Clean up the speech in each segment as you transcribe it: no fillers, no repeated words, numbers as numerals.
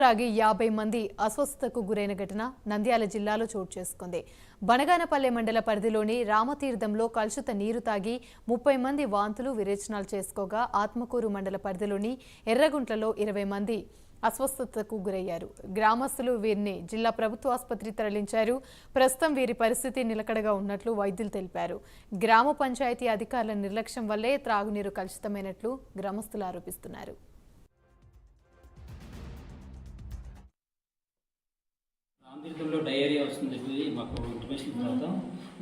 తాగి 50 మంది అస్వస్థతకు గురైన ఘటన నంద్యాల జిల్లాలో చోటు చేసుకుంది. బనగానపల్లె మండల పరిధిలోని రామతీర్థంలో కలుషిత నీరు తాగి 30 మంది వాంతులు విరేచనాలు చేసుకోగా ఆత్మకూరు మండల పరిధిలోని ఎర్రగుంట్లలో 20 మంది అస్వస్థతకు గురయ్యారు. గ్రామస్తులు వీరిని జిల్లా ప్రభుత్వ ఆసుపత్రికి తరలించారు. ప్రస్తుతం వీరి పరిస్థితి నిలకడగా ఉన్నట్లు వైద్యులు తెలిపారు. గ్రామ పంచాయతీ అధికారుల నిర్లక్ష్యం వల్లే త్రాగునీరు కలుషితమైనట్లు గ్రామస్తులు ఆరోపిస్తున్నారు. రామతీర్థంలో డయేరియా వస్తుంది చెప్పి మాకు ఇంటిమేషన్ తర్వాత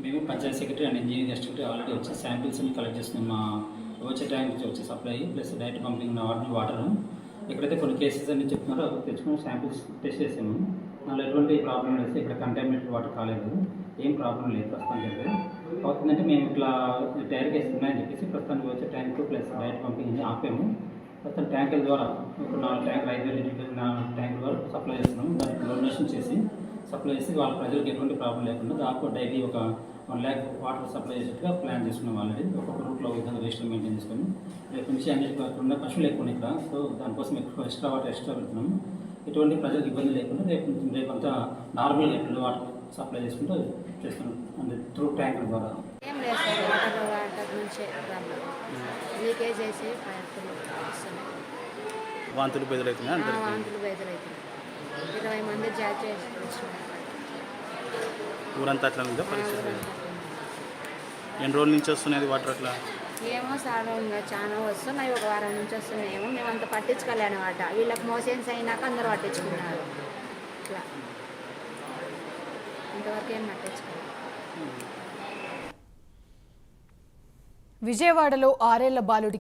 మేము panchayati secretary and engineering assistant already వచ్చి శాంపిల్స్ కలెక్ట్ చేస్తున్నాం. మా వచ్చే ట్యాంక్ నుంచి వచ్చే సప్లై ప్లస్ డైరెక్ట్ పంపింగ్ ఉన్న వాటర్ ఎక్కడైతే కొన్ని కేసెస్ అన్ని చెప్తున్నారో తెచ్చుకుని శాంపిల్స్ టెస్ట్ చేసాము. దానిలో ఎటువంటి ప్రాబ్లం లేదు. ఇక్కడ కంటామినేటెడ్ వాటర్ కాలేదు, ఏం ప్రాబ్లం లేదు ప్రస్తుతానికి. అయితే అవుతుందంటే మేము ఇట్లా డైరెక్ట్ కేసెస్ ఉన్నాయని చెప్పేసి ప్రస్తుతానికి వచ్చే ట్యాంక్ ప్లస్ డైరెక్ట్ పంపింగ్ ఆపాము. ప్రస్తుతం ట్యాంకుల ద్వారా ఒక 4 ట్యాంకులు 5,000 లీటర్లు 4 ట్యాంకుల ద్వారా సప్లై చేస్తున్నాము. దానికి డొనేషన్ చేసి సప్లై చేసి వాళ్ళ ప్రజలకు ఎటువంటి ప్రాబ్లం లేకుండా దాదాపు డైలీ ఒక 1 lakh వాటర్ సప్లై చేసేట్టుగా ప్లాన్ చేసుకున్నాం. ఆల్రెడీ ఒక్కొక్క రూట్లో విధంగా వేస్ట్ మెయింటైన్ చేసుకొని రేపు నుంచి అన్నిటికీ ఉన్న పశువులు ఎక్కువ ఉన్నాయి ఇక్కడ. సో దానికోసం ఎక్కువ ఎక్స్ట్రా వాటర్ పెడుతున్నాము. ఎటువంటి ప్రజలకు ఇబ్బంది లేకుండా రేపంతా నార్మల్గా ఎప్పుడు వాటర్ సప్లై చేసుకుంటూ చేస్తున్నాం అంటే త్రూ ట్యాంకుల ద్వారా. ఏం లేదు సార్, వాటర్ నుంచి లీకేజ్ చేసి వాంతులు బెదురవుతున్నాయి. వాంతులు బెదురవుతున్నాయి. 20 మంది జాబ్ చేసి ఊరంతా అట్లా ఉందా పరిస్థితి? ఎన్ని రోజుల నుంచి వస్తున్నది వాటర్ అట్లా? ఏమో సార్, ఇంకా చాలా వస్తున్నాయి. ఒక వారం నుంచి వస్తున్నాయేమో. మేము అంత పట్టించుకోలే అనమాట. వీళ్ళకి మోషన్స్ అయినాక అందరూ పట్టించుకున్నారు. ఇట్లా ఇంతవరకు ఏం పట్టించుకోలేదు. విజయవాడలో 6 ఏళ్ల బాలుడి